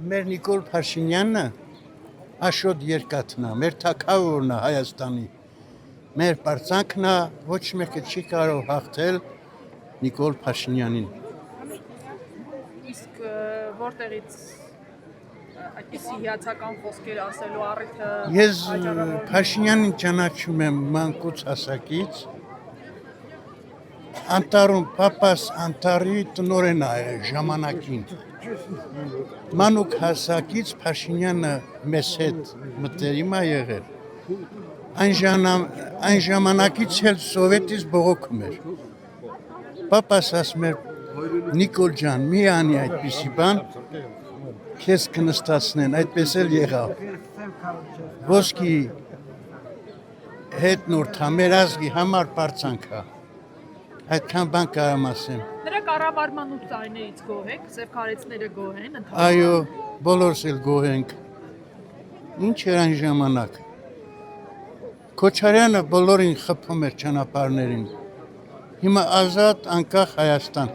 Մեր Նիկոլ Փաշինյանը աշոտ երկաթն է, մեր թագավորն է Հայաստանի։ Մեր պարծանքն է, ոչ մեկը չի կարող հաղթել Նիկոլ Փաշինյանին։ Իսկ որտեղից այդպիսի հիացական խոսքեր ասելու առիթը Ես Փաշինյանին ճանաչում եմ մանկուց հասակից։ Անտարում պապաս Անտարի տնօրեն է եղել ժամանակին։ Մանուկ հասակից Փաշինյանը մեզ հետ մտերիմ է եղել։ Այն ժամանակից էլ սովետից բողոքում էր։ Պապաս ասում էր Նիկոլ ջան, մի անի այդպիսի բան, քեզ կնստացնեն, այդպես էլ եղավ։ Ոսկի հետնորդա մեր ազգի համար պարծանք է։ Այդքան բան կարամ ասեմ։ Նրա կառավարման ու տարիներից գոհ եք, սև քարեցները գոհ են, Այո, բոլորս էլ գոհ ենք։ Ինչ էր այն ժամանակ։ Քոչարյանը բոլորին խփում էր ճանապարհներին։ Հիմա ազատ անկախ Հայաստան։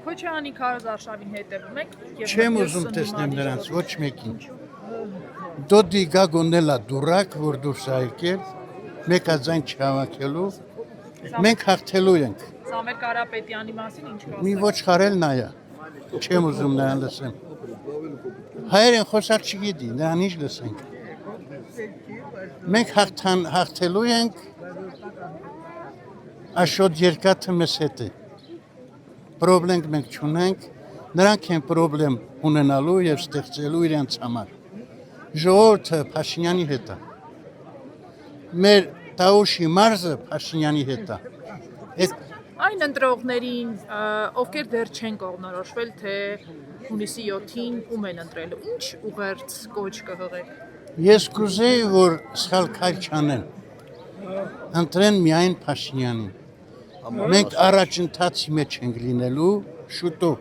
Քոչարյանի քարոզարշավին հետևում եք Չեմ ուզում տեսնեմ նրանց ոչ մեկին։ Դոդի գագոնելա դուրակ, որ դուրս է եկել, մեկաձայն չհավաքելու, մենք հաղթելու ենք։ Սամվել Կարապետյանի մասին ինչ կասեք։ Մի ոչխարել նայա, չեմ ուզում նրան լսեմ։ Հայերեն խոսալ չգիտի, նրան ինչ լսենք։ Մենք հաղթելու ենք, աշոտ երկաթը մեզ հետ է։ Պրոբլեմ մենք չունենք, նրանք են պրոբլեմ ունենալու և ստեղծելու իրենց համար։ Ժողովուրդը Փաշինյանի հետ է։ Մեր Տաուշի մարզը Փաշինյանի հետ է։ Այն ընտրողներին, ովքեր դեռ չեն կողմնորոշվել, թե հունիսի 7-ին ում են ընտրելու, ինչ ուղերձ կոչ կհղեք։ Ես կուզեի, որ սխալ քայլ չանեն, ընտրեն միայն Փաշինյանին։ Մենք առաջընթացի մեջ ենք լինելու շուտով։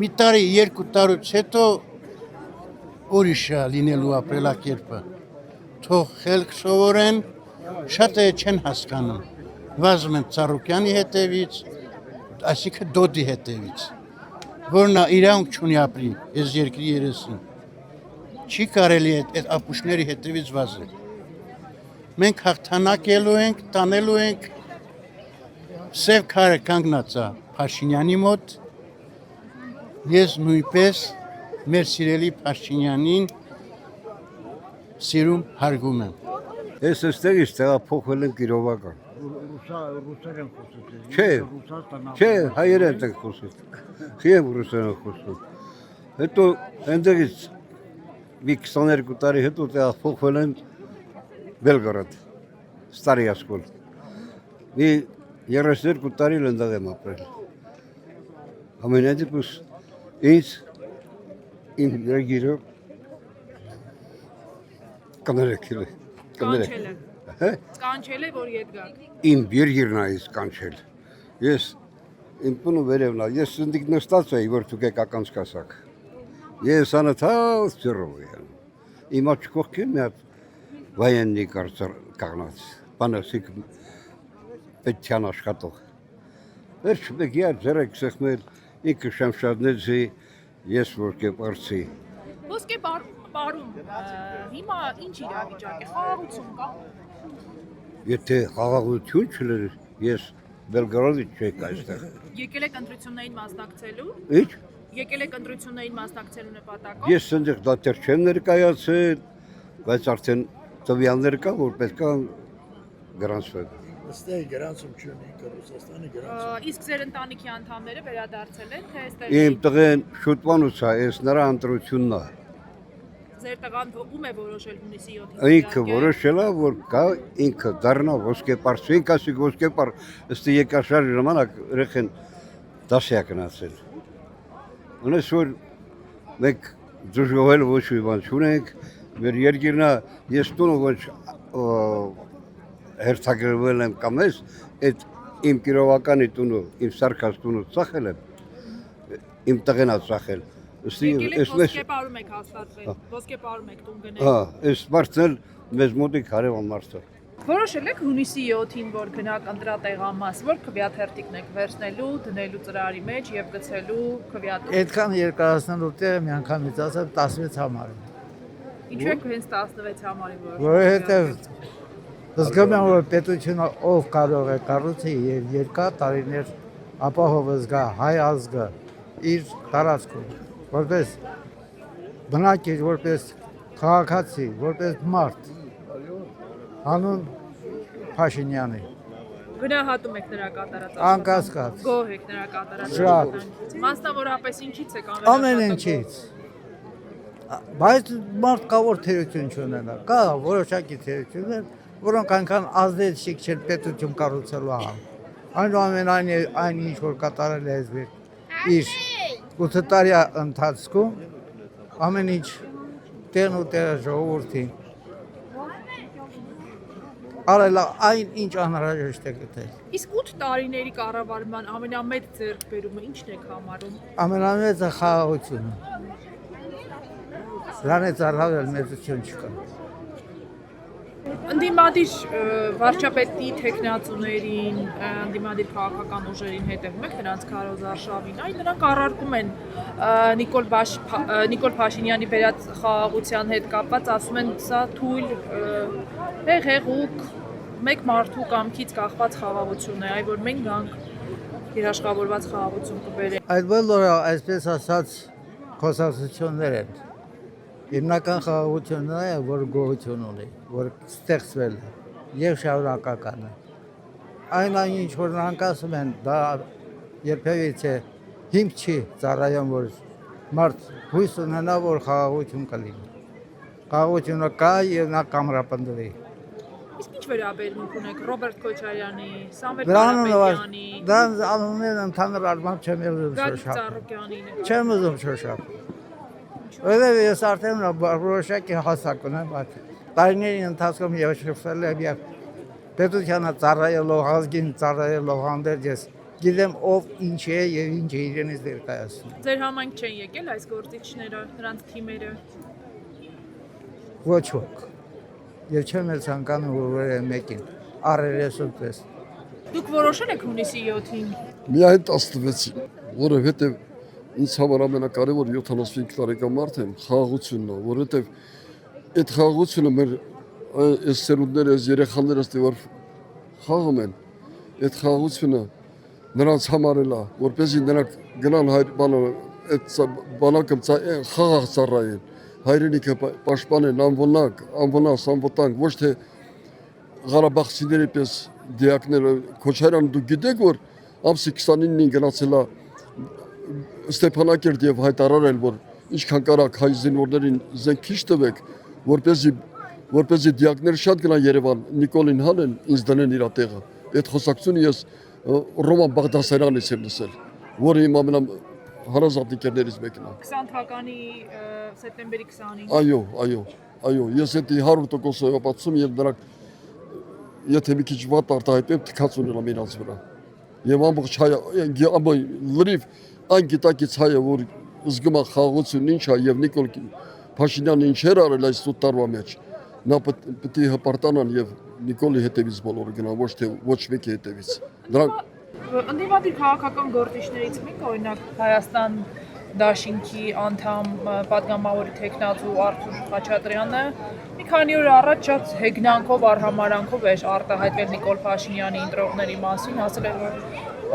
Մի տարի, երկու տարուց հետո ուրիշ է լինելու ապրելակերպը։ Թող խելք սովորեն, շատերը չեն հասկանում։ Վազում են Ծառուկյանի հետևից, այսինքն Դոդի հետևից, որ նա իրանք չունի ապրի այս երկրի երեսին։ Չի կարելի այդ ապուշների հետևից վազել։ Մենք հաղթանակելու ենք, տանելու ենք, սև քարը կանգնած է Փաշինյանի մոտ, ես նույնպես մեր սիրելի Փաշինյանին սիրում հարգում եմ։ Ես այստեղից տեղափոխվել եմ Կիրովական։ Ռուսերեն խոսում։ Չէ, հայերեն եմ խոսում։ Խիև ռուսերեն խոսում։ Հետո այնտեղից մի 22 տարի հետո տեղափոխվել եմ Բելգրադ, Ստարի ասկոլ։ Մի 32 տարի այնտեղ եմ ապրել։ Ամենադեպս ինձ իմ երգիրը կներեկել է։ Կանչել է, որ ետ գաք։ Իմ երգիրն է ինձ կանչել։ Ես իմ տունը վերևն է, ես ընդիկ նստած էի, որ դուք եք ականցկասակ։ Ես անընդհատ ծռով եմ։ Իմ աջ կողքին մի հատ վաեննի կանգնած, բանասիկ պետության աշխատող։ Վերջ մեկի ձեռք սեղմել, ինքը շամշադնեցի, ես ոսկեպարցի։ Ոսկեպարում հիմա ինչ իրավիճակ է, խաղաղություն կա։ Եթե խաղաղություն չլեր, ես Բելգրադից չեք այստեղ։ Եկել եք ընտրություններին մասնակցելու։ Ինչ։ Եկել եք ընտրություններին մասնակցելու նպատակով։ Ես այնտեղ դատեր չեմ ներկայացել, բայց արդեն տվյալներ կա, որ պետք է գրանցվեն։ Այստեղ գրանցում չունի, Ռուսաստանի գրանցում։ Իսկ ձեր ընտանիքի անդամները վերադարձել են, թե այստեղ։ Իմ տղեն շուտվանուց է, ես նրա ընտրությունն է։ Ձեր տղան ում է որոշել հունիսի 7-ին։ Ինքը որոշել է, որ կա ինքը դառնա ոսկեպարս, ինքը ասի ոսկեպար, ըստ երկաշարժի ժամանակ երեխեն դասի է գնացել։ Ունես որ մենք դժգոհել ոչ մի բան չունենք, մեր երկիրն է, ես տունը ոչ հերթագրվել եմ կամ ես, այդ իմ Կիրովականի տունը, իմ Սարգաս տունը ծախել եմ, իմ տղեն է ծախել։ Եկել եք ոսկեպարում եք հաստատվել, ոսկեպարում եք տուն գնել։ Հա, այս մարդն էլ մեզ մոտիկ հարևան մարդ է։ Որոշել եք հունիսի 7-ին, որ գնաք ընտրատեղամաս, որ քվեաթերթիկն եք վերցնելու, դնելու ծրարի մեջ եւ գցելու քվեաթերթ։ Այդքան երկարացնելու տեղը մի անգամից ասեմ 16 համար։ Ինչու եք հենց 16 համարի Որովհետեւ զգում եմ, որ պետությունը ով կարող է կառուցի եւ երկար տարիներ ապահով զգա հայ ազգը իր տարածքում, որպես բնակիչ, որպես քաղաքացի, որպես մարդ, հանուն Փաշինյանի։ Գնահատում եք նրա կատարած Անկասկած։ Գոհ եք նրա կատարած Շատ։ Մասնավորապես ինչից եք Ամեն ինչից։ Բայց մարդ կա որ թերություն չունենա, կա որոշակի թերություններ, որոնք այնքան ազդեցիկ չեն պետություն կառուցելու համար։ Այնուամենայնիվ այն ինչ որ կատարել է իր 8 տարի ընթացքում ամեն ինչ տեն ու տեղը ժողովրդին արել այն ինչ անհրաժեշտ է գտել։ Իսկ 8 տարիների կառավարման ամենամեծ ձեռքբերումը ի՞նչն եք համարում։ Ամենամեծը խաղաղությունը։ Դրանից առավել մեծություն չկա։ Ընդդիմադիր վարչապետի թեկնածուներին, ընդդիմադիր քաղաքական ուժերին հետևում եք նրանց քարոզարշավին, այ նրանք առարկում են Նիկոլ Փաշինյանի բերած խաղաղության հետ կապված, ասում են սա թույլ հեղուկ մեկ մարդու կամքից կախված խաղաղություն է, այ որ մենք գանք երաշխավորված խաղաղություն կբերենք։ Այդ բոլորը այսպես ասած խոսակցություններ են։ Հիմնական խաղաղությունն է, որ գոհություն ունի, որ ստեղծվել է եւ շարունակական է։ Այն ինչ որ նրանք ասում են, դա երբևիցե հիմք չի ծառայում, որ մարդ հույս ունենա, որ խաղաղություն կլինի։ Խաղաղությունը կա եւ նա կամրապնդվի։ Իսկ ինչ վերաբերմունք ունեք Ռոբերտ Քոչարյանի, Սամվել Դրանով Կարապետյանի, դրան անուններն ընդհանուր առմամբ չեմ ելույթ Գագիկ շոշափ։ Ծառուկյանի։ Չեմ ուզում շոշափ։ Որովհետև ես արդեն որոշակի հասակ ունեմ, բայց տարիների ընթացքում եւ շփվել եմ եւ պետությանը ծառայելով, ազգին ծառայելով հանդերձ ես գիտեմ ով ինչ է եւ ինչ է իրենից ներկայացնում։ Ձեր համայնք չեն եկել այս գործիչները, նրանց թիմերը։ Ոչ ոք։ Եվ չեմ էլ ցանկանում որ վերեմ մեկին առերեսում պես։ Դուք որոշել եք հունիսի 7-ին։ Միայն 16-ին, որովհետև ինձ համար ամենակարևոր 75 տարեկան մարդ եմ, խաղաղությունն է, որովհետև այդ խաղաղությունը մեր այս սերունդները, այս երեխաները որ խաղում են, այդ խաղաղությունը նրանց համարել է, որպեսզի նրանք գնան այդ բանակը խաղաղ ծառայեն, հայրենիքը պաշտպանեն, անվնաս, ոչ թե Ղարաբաղցիների պես դիակները Քոչարյանը դուք գիտեք որ ամսի 29-ին գնացել է Ստեփանակերտ եւ հայտարարել որ ինչքան կարակ հայ զինվորներին զենք քիչ տվեք որպեսզի դիակները շատ գնան Երևան Նիկոլին հանեն ինձ դնեն իր տեղը այդ խոսակցությունը ես Ռոման Բաղդասարյանից եմ լսել որը իմ ամենահարազատ ընկերներից մեկն է 20 թվականի սեպտեմբերի 20-ին։ Այո ես այդ 100% ապացուցում եւ դրանք եթե մի քիչ վատ արտահայտեմ թքած ունենամ իրաց վրա եւ ամբողջ հայ լրիվ այն գիտակից հայը որ զգում է խաղաղությունն ինչ է եւ Նիկոլ Փաշինյանը ինչ էր արել այս 8 տարվա մեջ նա պետք է հպարտանան եւ Նիկոլի հետևից բոլորը գնան ոչ թե ոչ մեկի հետևից դրանք Ընդդիմադիր քաղաքական գործիչներից մեկը օրինակ Հայաստան Դաշինքի անդամ պատգամավորի թեկնածու Արթուր Խաչատրյանը մի քանի օր առաջ շատ հեգնանքով արհամարանքով էր արտահայտվել Նիկոլ Փաշինյանի ընտրողների մասին, ասել էր որ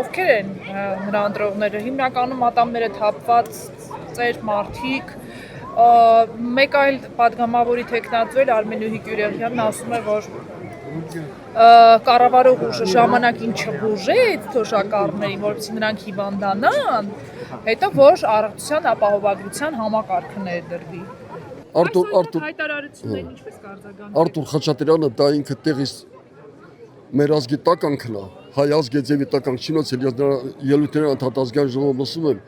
ովքեր են նրա ընտրողները, հիմնականում ատամները թափված ծեր մարդիկ, մեկ այլ պատգամավորի թեկնածու էր Արմենուհի Կյուրեղյանն ասում է որ կառավարող ուժը ժամանակին չբուժեց թոշակառուներին, որովհետեւ նրանք հիվանդանան, հետո որ առողջության ապահովագրության համակարգը ներդրվի։ Արթուր հայտարարություններին ինչպես կարձագանքել։ Արթուր Խաչատրյանը դա ինքը տեղից մեր ազգի տականքն է, հայ ազգի ձևի տականք չինոց էլ ես նրա ելույթները անդադազգային ժողովում լսում եմ,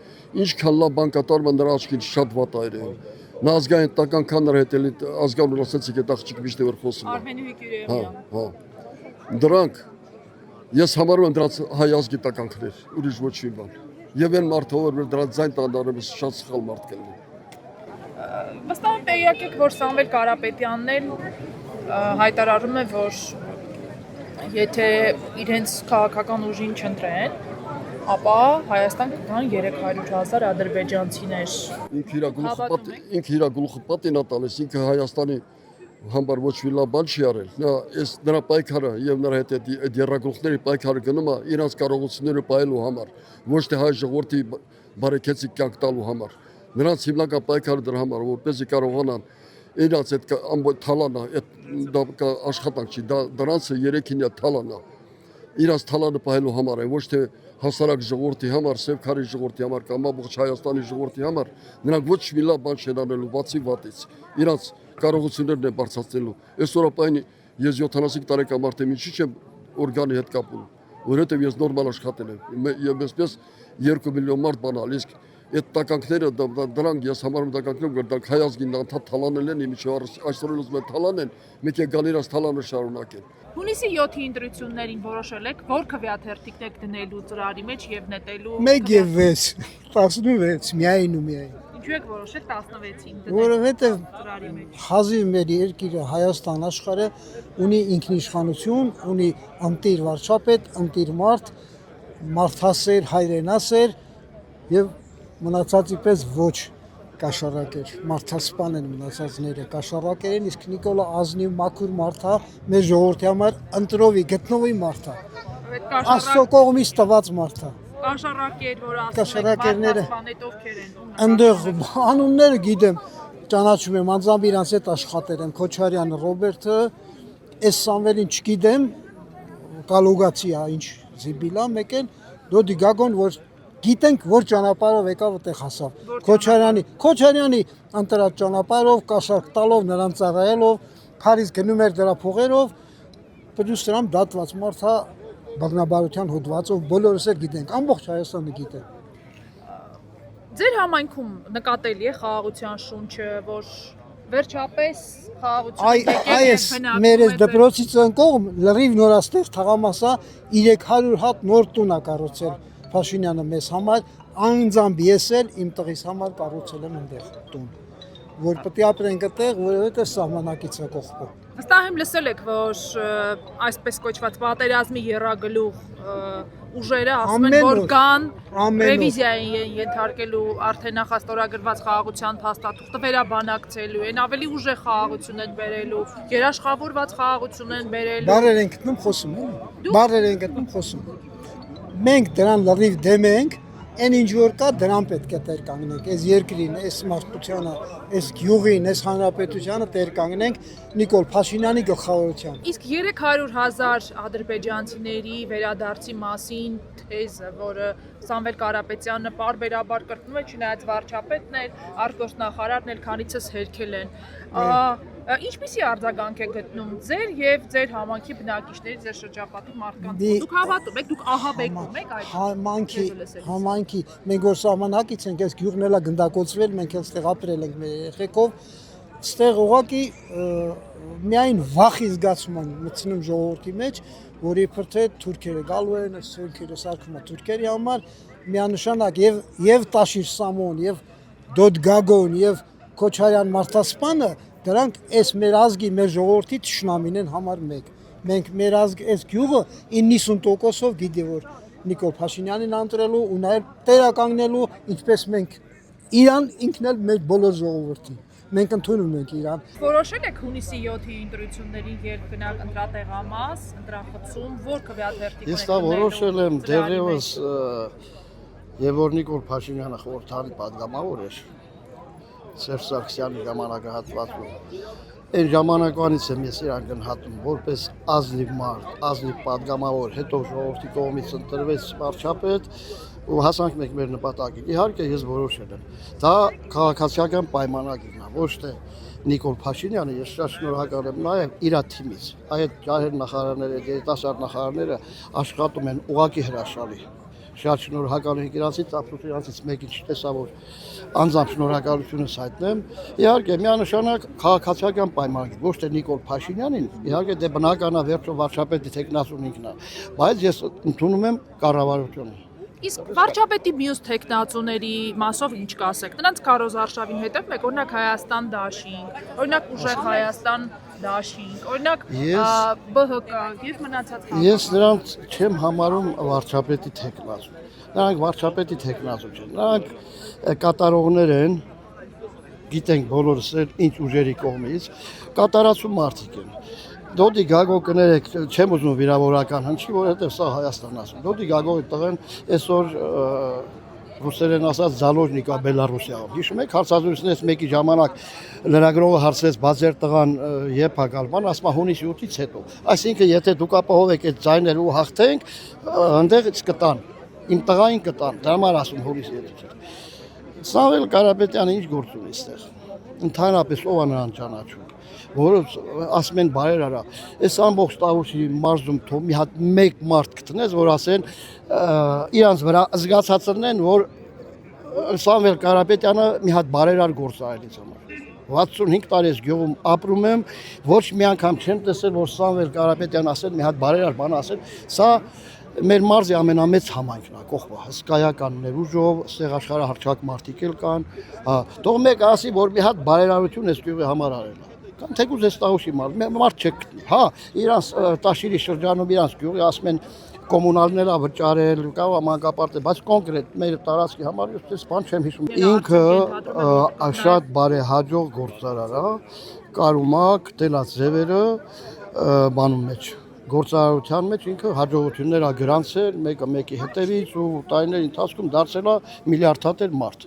ինչքան լավ բան կատարում է նրա աչքին շատ վատ է երևում։ Նա ազգային տականքան նրա հետ էլ ազգանուն ասեցիք այդ աղջիկը միշտ որ խոսում է։ Արմենուհի Կյուրեղյան։ Դրանք ես համարում եմ դրանց հայ ազգի տականքներ, ուրիշ ոչ մի բան։ Եվ այն մարդը որ դրանց ձայն տանդարում շատ սխալ մարդ կլինի։ Վստահ եմ տեղյակ եք որ Սամվել Կարապետյանն էլ հայտարարում է որ եթե իրենց քաղաքական ուժին չընտրեն, ապա Հայաստան կգան 300,000 ադրբեջանցիներ։ ինքը իր գլուխը պատին է տալիս, ինքը Հայաստանի համար ոչ մի լավ բան չի արել։ Նրա պայքարը եւ նրա հետ այդ երրագլուխների պայքարը գնում է իրանց կարողությունները պահելու համար, ոչ թե հայ ժողովրդի բարեկեցիկ կյանք տալու համար։ Նրանց հիմնական պայքարը դրա համար, որպեսզի կարողանան իրանց այդ ամբողջ թալանը, այդ աշխատանք չի, դրանցը 3-ին է թալանը։ Իրանց թալանը պահելու համար է, ոչ թե հասարակ ժողովրդի համար, Սևքարի ժողովրդի համար կամ ամբողջ Հայաստանի ժողովրդի համար, նրանք ոչ մի լավ բան չեն անելու բացի վատից։ Իրանց կարողություններն են բարձրացնելու։ Այսօրապային ես 75 տարեկան մարդ եմ, ինչի՞ չեմ օրգանի հետ կապում, որովհետև ես նորմալ աշխատել եմ եւ այսպես 2 միլիոն մարդ բանալ, իսկ այդ տականքները դրանք ես համարում տականքներ, որ դրանք հայ ազգին անդադ թալանել են, ինչու այսօր ուզում են թալանեն, մեկ է գալ իրաց թալանը շարունակեն։ Հունիսի 7-ի ընտրություններին որոշել եք, որ քվեաթերթիկ եք դնելու ծրարի մեջ եւ նետելու 1 եւ 6, 16, միայն ու միայն։ Ինչու եք որոշել 16-ին դնել Որովհետեւ ծրարի մեջ։ հազիվ մեր երկիրը Հայաստան աշխարհը ունի ինքնիշխանություն, ունի ըմտիր վարչապետ, ըմտիր մարդասեր, հայրենասեր եւ մնացածի պես ոչ կաշառակեր, մարդասպան են մնացածները, կաշառակեր են, իսկ Նիկոլա ազնիվ մաքուր մարդ է, մեր ժողովրդի համար ընտրովի, գտնովի մարդ է, Աստծո կողմից տված մարդ է։ Կաշառակեր, որ ասում եք, Կաշառակերները մարդասպանետ ովքեր են։ Այնտեղ անունները գիտեմ, ճանաչում եմ, անձամբ իրանց հետ աշխատել եմ, Քոչարյանը Ռոբերտը, այս Սամվելին չգիտեմ, Կալուգացի է, ինչ զիբիլա, մեկ էլ Դոդի Գագոն, որ գիտենք, որ ճանապարհով եկավ այդտեղ հասավ։ Քոչարյանի ընտրած ճանապարհով, կաշառք տալով, նրան ծառայելով, Փարիզ գնում էր դրա փողերով, պլյուս դրան դատված մարդ է բռնաբարության հոդվածով, բոլորս էլ գիտենք, ամբողջ Հայաստանը գիտեն։ Ձեր համայնքում նկատելի է խաղաղության շունչը, որ վերջապես խաղաղությունը Այս մեր այս դպրոցից ընկող լրիվ նորաստեղծ թղամասա 300 հատ նոր տուն է կառուցել Փաշինյանը մեզ համար, անձամբ ես էլ իմ տղիս համար կառուցել եմ այնտեղ տուն, որ պետք է ապրենք այդտեղ, որովհետև սահմանակից է կողքը։ Վստահ եմ լսել եք, որ այսպես կոչված պատերազմի եռագլուխ ուժերը ասում են, որ կան ռևիզիայի են ենթարկելու արդեն նախաստորագրված խաղաղության փաստաթուղթը վերաբանակցելու են, ավելի ուժեղ խաղաղություն են բերելու, երաշխավորված խաղաղություն են բերելու։ Բարեր են գտնում խոսում, էլի։ Բարեր են գտնում խոսում։ Մենք դրան լրիվ դեմ ենք, այն ինչ որ կա դրան պետք է տեր կանգնենք, այս երկրին, այս մարդկությանը, այս գյուղին, այս հանրապետությանը տեր կանգնենք Նիկոլ Փաշինյանի գլխավորությամբ։ Իսկ 300,000 ադրբեջանցիների վերադարձի մասին թեզը, որը Սամվել Կարապետյանը պարբերաբար կրկնում է, չնայած վարչապետն էլ, արտգործնախարարն էլ քանիցս հերքել են։ Ինչպիսի արձագանք եք գտնում ձեր եւ ձեր համայնքի բնակիչների, ձեր շրջապատի մարդկանց։ Դուք հավատում եք, դուք ահաբեկում եք այդ համայնքի, մենք որ սահմանակից ենք, այս գյուղն էլա գնդակոծվել, մենք այստեղ ապրել ենք մեր երեխեքով, այստեղ ուղղակի միայն վախի զգացում մտցնում ժողովրդի մեջ, որ իբր թե թուրքերը գալու են, այս սերքերը սարքում են թուրքերի համար, միանշանակ եւ Տաշիր Սամոն, եւ Դոդ Գագոն, եւ Քոչարյան մարդասպանը դրանք այս մեր ազգի, մեր ժողովրդի թշնամին են համար մեկ։ Մենք մեր ազգ, այս գյուղը 90%-ով գիտի, որ Նիկոլ Փաշինյանին ընտրելու ու նաև տեղականգնելու, ինչպես մենք իրան ինքն էլ մեր բոլոր ժողովրդին։ Մենք ընդունում ենք իրան։ Որոշել եք հունիսի 7-ի ընտրություններին երբ գնաք ընտրատեղամաս, ընտրախցում, որ քվեաթերթիկ Ես դա որոշել եմ դեռևս եւ որ Նիկոլ Փաշինյանը խորհրդարանի падգամավոր էր Սերժ Սարգսյանի ժամանակահատվածում։ Այն ժամանակվանից եմ ես իրան գնահատում որպես ազնիվ մարդ, ազնիվ падգամավոր, հետո ժողովրդի կողմից ընտրվեց վարչապետ ու հասանք մենք մեր նպատակին։ Իհարկե ես որոշել եմ։ Դա քաղաքացիական պայմանագիրն է, ոչ թե Նիկոլ Փաշինյանը, ես շատ շնորհակալ եմ նաև իր թիմից։ Այդ ջահել նախարարները, երիտասարդ նախարարները աշխատում են ուղղակի հրաշալի։ Շատ շնորհակալ ենք իրանցից, ապրուց իրանցից մեկին չտեսա, որ անձամբ շնորհակալությունս հայտնեմ։ Իհարկե միանշանակ քաղաքացիական պայմանագիր, ոչ թե Նիկոլ Փաշինյանին, իհարկե դե բնական է վերջո վարչապետի տեխնացուն ինքն է, բայց ես ընդունում եմ կառավարությունը։ Իսկ վարչապետի մյուս տեխնացուների մասով ինչ կասեք։ Նրանց Քարոզ Արշավին հետև մեկ օրինակ Հայաստան դաշինք, օրինակ Ուժեղ Հայաստան դաշինք, օրինակ ԲՀԿ եւ մնացած Ես նրանց չեմ համարում վարչապետի տեխնացու։ Նրանք վարչապետի տեխնացու չեն։ Նրանք կատարողներ են, գիտենք բոլորս ինչ ուժերի կողմից, կատարածու մարդիկ են։ Դոդի Գագո կներեք, չեմ ուզում վիրավորական հնչի, որովհետև սա Հայաստանն ասում։ Դոդի Գագոյի տղեն այսօր ռուսերեն ասած զալոժնիկա Բելարուսիայում։ Հիշում եք հարցազրույցներից մեկի ժամանակ լրագրողը հարցրեց բացեր տղան երբ հակալման, ասում հունիսի 8-ից հետո։ Այսինքն եթե դուք ապահովեք այդ ձայները ու հաղթենք, այնտեղից կտան։ Իմ տղային կտան, դրա համար ասում հունիսի 8-ից հետո։ Սամվել Կարապետյանը ինչ գործ ունի այստեղ։ Ընդհանրապես ով է նրան ճանաչում, որը ասում են բարեր արա։ Այս ամբողջ Տավուշի մարզում թող մի հատ մեկ մարդ գտնես, որ ասեն իրանց վրա զգացածնեն, որ Սամվել Կարապետյանը մի հատ բարերար գործ արել ինձ համար։ 65 տարի ես գյուղում ապրում եմ, ոչ մի անգամ չեմ տեսել, որ Սամվել Կարապետյանը ասել մի հատ բարերար բան ասել, սա մեր մարզի ամենամեծ համայնքն է, կողմը, հսկայական ներուժով, ստեղ աշխարհահռչակ մարդիկ էլ կան, թող մեկ ասի, որ մի հատ բարերարություն էս գյուղի համար արել է։ Կամ թեկուզ էս Տավուշի մարդ չեք գտնի, հա, իրանց Տաշիրի շրջանում իրանց գյուղի ասում են կոմունալներ ա վճարել, կա մանկապարտ է, բայց կոնկրետ մեր տարածքի համար ես բան չեմ հիշում։ Ինքը շատ բարեհաջող գործարար է, կարումակ, տելած ձևերը բանում մեջ գործարարության մեջ ինքը հաջողություններ ա գրանցել, մեկը մեկի հետևից ու տարիների ընթացքում դարձել է միլիարդատեր մարդ։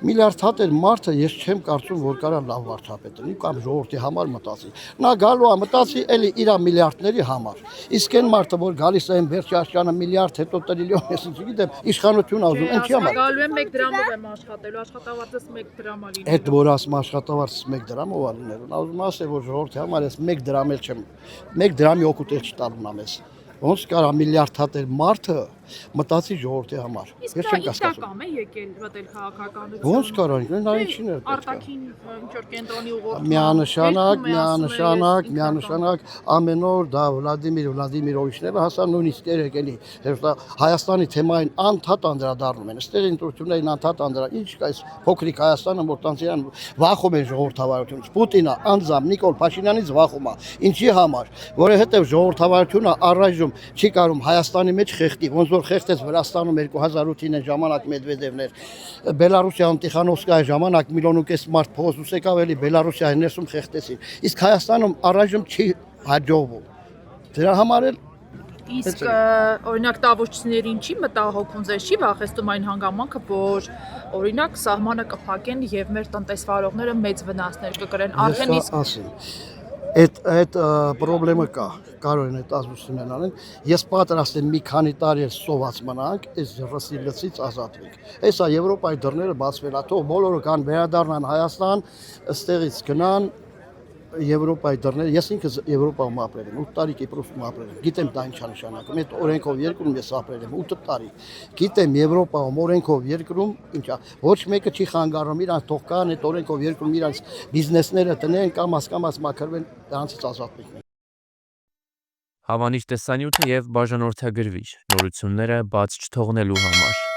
Միլիարդատեր մարդը ես չեմ կարծում, որ կարա լավ վարչապետ լինի կամ ժողովրդի համար մտածի։ Նա գալու է մտածի էլի իր միլիարդների համար։ Իսկ այն մարդը, որ գալիս է վերջի աշճանը միլիարդ, հետո տրիլիոն, ես չգիտեմ, իշխանություն ա ուզում, ինչի համար։ Գալու եմ 1 դրամով եմ աշխատելու, աշխատավարձս 1 դրամ ա լինելու։ Այդ որ ասում աշխատավարձս 1 դրամով ա լինելու։ Նա ուզում ասել, որ ժողովրդի համար ես 1 դրամ էլ չեմ, 1 դրամի օգուտ էլ չտալու նամես։ Ոնց կարա միլիարդատեր մարդը մտածի ժողովրդի համար։ Ես չեմ կասկածում։ Իսկ դա է եկել մտել քաղաքականություն։ Ոնց կարա, նա ինչին է։ Արտաքին ինչ-որ կենտրոնի ուղղորդում։ Միանշանակ ամեն օր դա Վլադիմիր Վլադիմիրովիչները հասան նույնիսկ երեք էլի Հայաստանի թեմային անդադ անդրադառնում են։ Այստեղ ինտրուկցիաներին անդադ անդրա։ Ինչ կա այս փոքրիկ Հայաստանը, որ տանցիան վախում են ժողովրդավարությունից։ Պուտինը անձամբ Նիկոլ Փաշինյանից վախում է։ Ինչի համար։ Որովհետև ժողովրդավարությունը առայժմ չի կարող Հայաստանի մեջ խեղդի, ոնց որ խեղդեց Վրաստանում 2008-ին ժամանակ Մեդվեդևն էր, Բելարուսիայում Տիխանովսկայի ժամանակ 1.5 միլիոն մարդ փողոց եկավ էլի Բելարուսիայի ներսում խեղդեցին։ Իսկ Հայաստանում առայժմ չի հաջողվում։ Դրա համար էլ Իսկ օրինակ տավուշցիներին չի մտահոգում, ձեզ չի վախեցնում այն հանգամանքը, որ օրինակ սահմանը կփակեն եւ մեր տնտեսվարողները մեծ վնասներ կկրեն։ Արդեն իսկ այդ պրոբլեմը կա, կարող են այդ ազդություններն անեն։ Ես պատրաստ եմ մի քանի տարի սոված մնանք, այս ռսի լծից ազատվենք։ Հեսա Եվրոպայի դռները բացվել է, թող բոլորը կան վերադառնան Հայաստան, ըստեղից գնան Եվրոպայի դռները, ես ինքս Եվրոպայում ապրել եմ, 8 տարի Կիպրոսում ապրել եմ, գիտեմ դա ինչ նշանակում, այդ օրենքով երկրում ես ապրել եմ 8 տարի, գիտեմ Եվրոպայում օրենքով երկրում ինչա, ոչ մեկը չի խանգարում իրանց թող կան այդ օրենքով երկրում իրանց բիզնեսները տնեն կամ մաքրվեն, դրանցից ազատվենք։ Հավանիչ տեսանյութը եւ բաժանորդագրվիչ նորությունները բաց չթողնելու համար։